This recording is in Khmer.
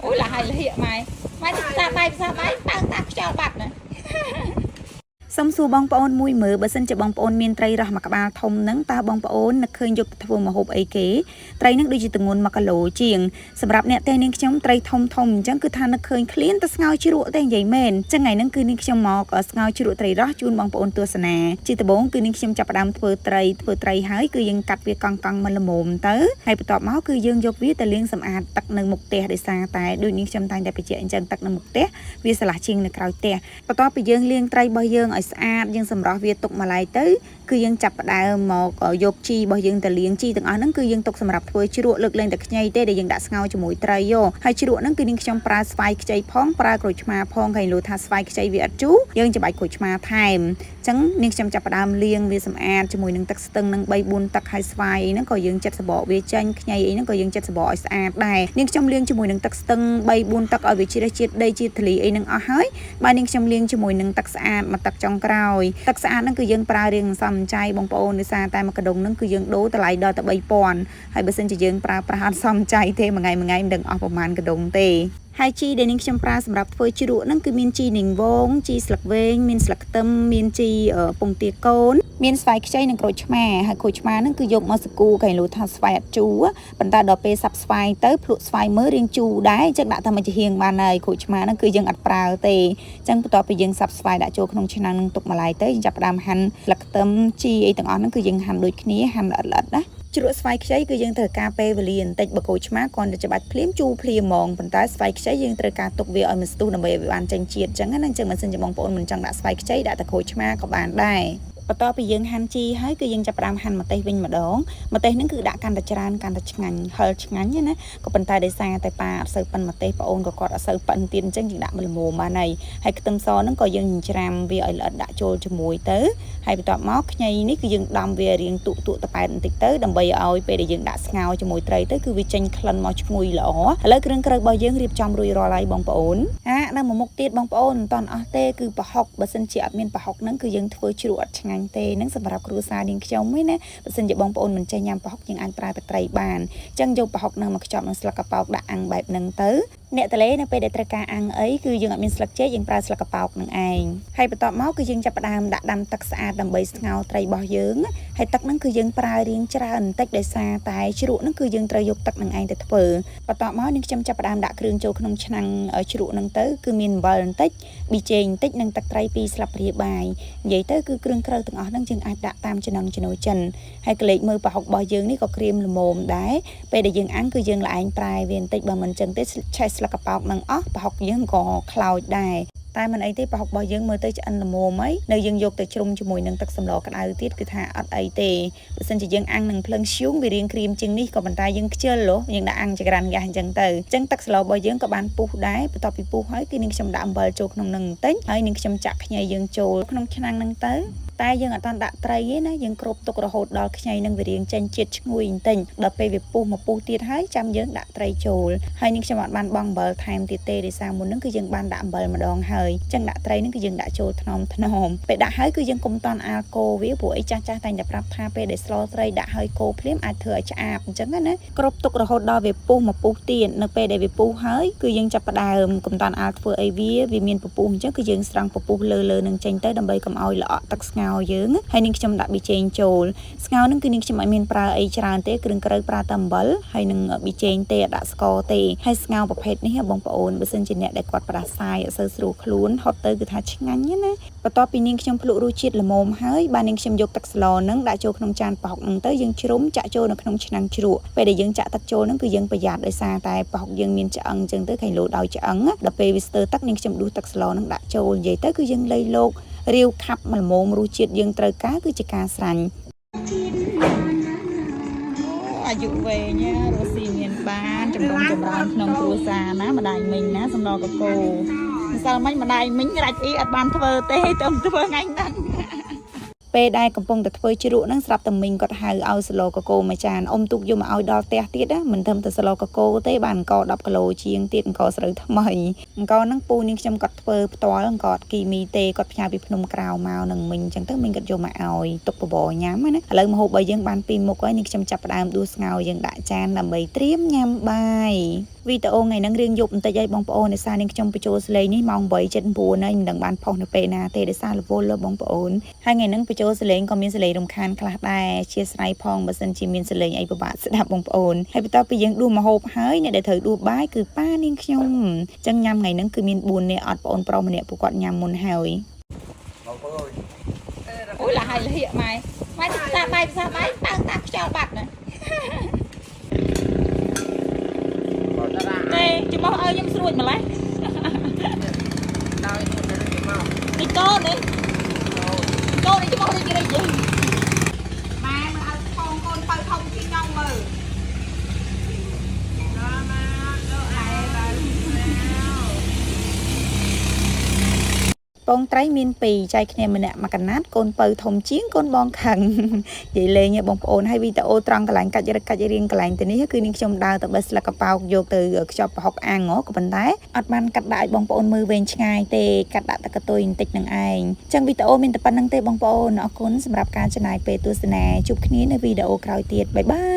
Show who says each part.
Speaker 1: ôi là hay là hiện mày mày sao bay tao tao cho bạn này សុំសួរបងប្អូនមួយមើលបើសិនជាបងប្អូនមានត្រីរស់មួយក្បាលធំហ្នឹងតើបងប្អូននឹកឃើញយកទៅធ្វើម្ហូបអីគេត្រីហ្នឹងដូចជាទម្ងន់1គីឡូជាងសម្រាប់អ្នកទាំងនាងខ្ញុំត្រីធំអញ្ចឹងគឺថានឹកឃើញឃ្លានទៅស្ងោរជ្រក់ទេនិយាយមែនអញ្ចឹងថ្ងៃហ្នឹងគឺនាងខ្ញុំមកស្ងោរជ្រក់ត្រីរស់ជូនបងប្អូនទស្សនាជាដំបូងគឺនាងខ្ញុំចាប់ផ្ដើមធ្វើត្រីហើយគឺយើងកាត់វាកង់មកល្មមទៅហើយបន្ទាប់មកគឺយើងយកវាទៅលាងសម្អាតទឹកនៅមុខផ្ទះដោយសារតែដូចនាងខ្ញុំតែងតែបញ្ជាក់អញ្ចឹងទឹកនៅមុខផ្ទះវាស្រឡះជាងនៅក្រៅផ្ទះបន្ទាប់ពីយើងលាងត្រីរបស់យើងឲ្យស្អាតយើងសម្រោះវាទុកម្លាយទៅគឺយើងចាប់ផ្ដើមមកយកជីរបស់យើងទៅលាងជីទាំងអស់ហ្នឹងគឺយើងទុកសម្រាប់ធ្វើជ្រក់លើកលែងតែខ្ញីទេដែលយើងដាក់ស្ងោរជាមួយត្រីយកហើយជ្រក់ហ្នឹងគឺនាងខ្ញុំប្រើស្វាយខ្ចីផងប្រើក្រូចឆ្មាផងហើយលោកថាស្វាយខ្ចីវាអត់ជូរយើងច្របាច់ក្រូចឆ្មាថែមអញ្ចឹងនាងខ្ញុំចាប់ផ្ដើមលាងវាសម្អាតជាមួយនឹងទឹកស្ទឹងនឹង3 4ទឹកហើយស្វាយអីហ្នឹងក៏យើងចិតសបកវាចេញខ្ញីអីហ្នឹងក៏យើងចិតសបកឲ្យស្អាតដែរនាងខ្ញុំលាងជាមួយនឹងទឹកស្ទឹង3 4ទឹកឲ្យវាជ្រះជាតិដីជាតិធូលីអីហ្នឹងអស់ហើយបាទនាងខ្ញុំលាងជាមួយនឹងទឹកស្អាតមួយទឹកចុងក្រោយទឹកស្អាតហ្នឹងគឺយើងប្រើរៀងសំចៃបងប្អូនដោយសារតែមួយកដុងហ្នឹងគឺយើងដូរតម្លៃដល់ទៅ3000ហើយបើសិនជាយើងប្រើប្រាស់អត់សំចៃទេមួយថ្ងៃមិនដឹងអស់ប្រហែលកដុងទេហើយជីដែលនាងខ្ញុំប្រើសម្រាប់ធ្វើជ្រក់ហ្នឹងគឺមានជីនាងវងជីស្លឹកវែងមានស្លឹកខ្ទឹមមានជីពងទាកូនមានស្វាយខ្ចីនិងក្រូចឆ្មាហើយក្រូចឆ្មាហ្នឹងគឺយកមកសកូកែលូថាស្វាយអត់ជូរប៉ុន្តែដល់ពេលសាប់ស្វាយទៅភ្លក់ស្វាយមើលរៀងជូរដែរអញ្ចឹងដាក់តែមួយជាហៀងបានហើយក្រូចឆ្មាហ្នឹងគឺយើងអត់ប្រើទេអញ្ចឹងបន្ទាប់ពីយើងសាប់ស្វាយដាក់ចូលក្នុងឆ្នាំងនឹងទុកម្លាយទៅយើងចាប់ផ្ដើមហាន់ស្លឹកខ្ទឹមជីអីទាំងអស់ហ្នឹងគឺយើងហាន់ដូចគ្នាហាន់ល្អិតៗណាជ្រក់ស្វាយខ្ចីគឺយើងត្រូវការពេលវេលាបន្តិចបកូចឆ្មាគ្រាន់តែច្បាច់ភ្លាមជូរភ្លាមហ្មងប៉ុន្តែស្វាយខ្ចីយើងត្រូវការទុកវាឲ្យមិនស្ទុះដើម្បីឲ្យវាបានចេញជាតិអញ្ចឹងណាអញ្ចឹងមិនសិនជាបងប្អូនមិនចង់ដាក់ស្វាយខ្ចីដាក់តែក្រូចឆ្មាក៏បានដែរបន្ទាប់ពីយើងហាន់ជីហើយគឺយើងចាប់ផ្ដើមហាន់ម្ទេសវិញម្ដងម្ទេសហ្នឹងគឺដាក់កាន់តែច្រើនកាន់តែឆ្ងាញ់ហឹរឆ្ងាញ់ណាក៏ប៉ុន្តែដោយសារតែប៉ាអត់សូវប៉ិនម្ទេសប្អូនក៏គាត់អត់សូវប៉ិនទៀតអញ្ចឹងយើងដាក់ល្មមបានហើយខ្ទឹមសហ្នឹងក៏យើងច្រាំវាឲ្យល្អិតដាក់ចូលជាមួយទៅហើយបន្ទាប់មកខ្ញីនេះគឺយើងដំវារៀងទូកតប៉ែតបន្តិចទៅដើម្បីឲ្យពេលដែលយើងដាក់ស្ងោរជាមួយត្រីទៅគឺវាចេញក្លិនមកឈ្ងុយល្អឥឡូវគ្រឿងក្រៅរបស់យើងរៀបចំរួចរាល់ហើយបងប្អូននៅមួយមុខទៀតបងប្អូនមិនតាន់អស់ទេគឺប្រហុកបើសិនជាអត់មានប្រហុកហ្នឹងគឺយើងធ្វើជ្រក់អត់ឆ្ងាញ់ទេហ្នឹងសម្រាប់គ្រួសារនាងខ្ញុំឯណាបើសិនជាបងប្អូនមិនចេះញ៉ាំប្រហុកយើងអាចប្រើតែត្រីបានអញ្ចឹងយកប្រហុកហ្នឹងមកខ្ចប់នឹងស្លឹកកប៉ោកដាក់អាំងបែបហ្នឹងទៅអ្នកតលេនៅពេលដែលត្រូវការអាំងអីគឺយើងអត់មានស្លឹកចេកយើងប្រើស្លឹកកប៉ោកនឹងឯងហើយបន្ទាប់មកគឺយើងចាប់ផ្ដើមដាក់ដាំទឹកស្អាតដើម្បីស្ងោរត្រីរបស់យើងហើយទឹកហ្នឹងគឺយើងប្រើរៀងច្រើនបន្តិចដោយសារតែជ្រក់ហ្នឹងគឺយើងត្រូវយកទឹកនឹងឯងទៅធ្វើបន្ទាប់មកនាងខ្ញុំចាប់ផ្ដើមដាក់គ្រឿងចូលក្នុងឆ្នាំងជ្រក់ហ្នឹងទៅគឺមានអំបិលបន្តិចប៊ីចេងបន្តិចនិងទឹកត្រី2ស្លាបព្រាបាយនិយាយទៅគឺគ្រឿងក្រៅទាំងអស់ហ្នឹងយើងអាចដាក់តាមចំណង់ចំណូលចិនហើយកលេចមើលប្រហុករបស់យើងនេះក៏ក្រៀមល្មមដែរពេលដែលយើងអាំងគឺយើងល្ឯងប្រែវាបន្តិចបើមិនចឹងទេឆេះស្លឹកកប៉ោកនឹងអស់ប្រហុកយើងក៏ខ្លោចដែរតែមិនអីទេប្រហុករបស់យើងមើលទៅឆ្អិនល្មមហើយនៅយើងយកទៅជ្រុំជាមួយនឹងទឹកសម្លក្តៅទៀតគឺថាអត់អីទេបើសិនជាយើងអាំងនឹងភ្លើងធ្យូងវារៀងក្រៀមជាងនេះក៏ប៉ុន្តែយើងខ្ជិលយើងដាក់អាំងចក្រានហ្គាសអញ្ចឹងទៅអញ្ចឹងទឹកស្លរបស់យើងក៏បានពុះដែរបន្ទាប់ពីពុះហើយគឺនាងខ្ញុំដាក់អំបិលចូលក្នុងនឹងបន្តិចហើយនាងខ្ញុំចាក់ខ្ញីយើងចូលក្នុងឆ្នាំងហ្នឹងទៅតែយើងអត់ទាន់ដាក់ត្រីទេណាយើងគ្របទុករហូតដល់ខ្ញីនឹងវារៀងចេញជាតិឈ្ងុយបន្តិចដល់ពេលវាពុះមកពុះទៀតហើយចាំយើងដាក់ត្រីចូលហើយនាងខ្ញុំអត់បានបង់អំបិលថែមទៀតទេដោយសារមុនហ្នឹងគឺយើងបានដាក់អំបិលម្ដងហើយអញ្ចឹងដាក់ត្រីហ្នឹងគឺយើងដាក់ចូលថ្នមពេលដាក់ហើយគឺយើងកុំតន់អាល់កូវាព្រោះអីចាស់តែងតែប្រាប់ថាពេលដែលស្លត្រីដាក់ហើយកូភ្លាមអាចធ្វើឲ្យឆ្អាបអញ្ចឹងណាគ្របទុករហូតដល់វាពុះមកពុះទៀតនៅពេលដែលវាពុះហើយគឺយើងចាប់ផ្ដើមកុំតន់អាល់ធ្វើអីវាមានពពុះអញ្ចឹងគឺយើងស្រង់ពពុះលើនឹងចេញទៅដើម្បីកុំឲ្យល្អក់ទឹកស្ងោរយើងហើយនាងខ្ញុំដាក់ប៊ីចេងចូលស្ងោរនឹងគឺនាងខ្ញុំអត់មានប្រើអីច្រើនទេគ្រឿងក្រៅប្រើតែអំបិលហើយនឹងប៊ីចេងទេអត់ដាក់ស្ករទេហើយស្ងោរប្រភេទនេះបងប្អូនបើសិនជាអ្នកដែលគាត់ផ្ដាសាយអត់សូវស្រួលខ្លួនហត់ទៅគឺថាឆ្ងាញ់ណាបន្ទាប់ពីនាងខ្ញុំភ្លក់រសជាតិល្មមហើយបាទនាងខ្ញុំយកទឹកស្លនឹងដាក់ចូលក្នុងចានប្រហុកនឹងទៅយើងជ្រុំចាក់ចូលនៅក្នុងឆ្នាំងជ្រក់ពេលដែលយើងចាក់ទឹកចូលនឹងគឺយើងប្រយ័ត្នដោយសារតែប្រហុកយើងមានឆ្អឹងអញ្ចឹងទៅខាញ់លោដោយឆ្អឹងដល់ពេលវាស្ទើរទឹកនាងខ្ញុំដួសទឹកស្លនឹងដាក់ចូលនិយាយទៅគឺយើងលៃលោករាវខាប់ល្មមរសជាតិយើងត្រូវការគឺជាការស្រាញ់អាយុវែងរស់ស៊ីមានបានចម្រុងចម្រើនក្នុងគ្រួសារណាម្ដាយមីងណាសំណកកោម្សិលមិញម្ដាយមីងរាច់អីអត់បានធ្វើទេទៅធ្វើថ្ងៃហ្នឹងពេលដែលកំពុងតែធ្វើជ្រក់ហ្នឹងស្រាប់តែមីងគាត់ហៅឲ្យសឡូកកូមួយចានអ៊ំទុកយកមកឲ្យដល់ផ្ទះទៀតណាមិនត្រឹមតែសឡូកកូទេបានអង្គ10គីឡូជាងទៀតអង្គស្រូវថ្មីអង្គហ្នឹងពូនាងខ្ញុំគាត់ធ្វើផ្ទាល់អង្គអត់គីមីទេគាត់ផ្ញើពីភ្នំក្រៅមកនឹងមីងអញ្ចឹងទៅមីងគាត់យកមកឲ្យទុកបបរញ៉ាំណាឥឡូវម្ហូបរបស់យើងបាន2មុខហើយនាងខ្ញុំចាប់ផ្ដើមដួសស្ងោរយើងដាក់ចានដើម្បីត្រៀមញ៉ាំបាយ វីដេអូថ្ងៃហ្នឹងរៀងយប់បន្តិចឲ្យបងប្អូនដោយសារនាងខ្ញុំបញ្ចូលសលេងនេះម៉ោង 8:79 ហើយមិនដឹងបានផុសនៅពេលណាទេដោយសាររវល់លើបងប្អូនហើយថ្ងៃហ្នឹងបញ្ចូលសលេងក៏មានសលេងរំខានខ្លះដែរអធិស្ឋានផងបើសិនជាមានសលេងអីពិបាកស្ដាប់បងប្អូនហើយបន្ទាប់ពីយើងដួសម្ហូបហើយអ្នកដែលត្រូវដួសបាយគឺប៉ានាងខ្ញុំអញ្ចឹងញ៉ាំថ្ងៃហ្នឹងគឺមាន4នាក់អត់ប្អូនប្រុសម្នាក់ពួកគាត់ញ៉ាំមុនហើយបងប្អូនអូយឡាហើយលហៀកម៉ែទៅផ្សារបាយតាតាខ្យល់បាត់ណាទេចំបោះឲ្យខ្ញុំស្រួចម្លេះដល់នោះទៅមកនេះកូននេះចំបោះនេះគេរីកម៉ែមកឲ្យផងកូនទៅធំពីញ៉ងមើលដល់មកដល់ឯងដល់ពងត្រីមាន2ចែកគ្នាម្នាក់មួយកណាត់កូនពៅធំជាងកូនបងខឹងនិយាយលេងបងប្អូនហើយវីដេអូត្រង់កន្លែងកាច់រៀងកន្លែងទៅនេះគឺនាងខ្ញុំដើរទៅបេះស្លឹកកប៉ោកយកទៅខ្ចប់ប្រហុកអាំងក៏ប៉ុន្តែអត់បានកាត់ដាក់ឲ្យបងប្អូនមើលវែងឆ្ងាយទេកាត់ដាក់តែកតុយបន្តិចនឹងឯងអញ្ចឹងវីដេអូមានតែប៉ុណ្្នឹងទេបងប្អូនអរគុណសម្រាប់ការចំណាយពេលទស្សនាជួបគ្នានៅវីដេអូក្រោយទៀតបាយបាយ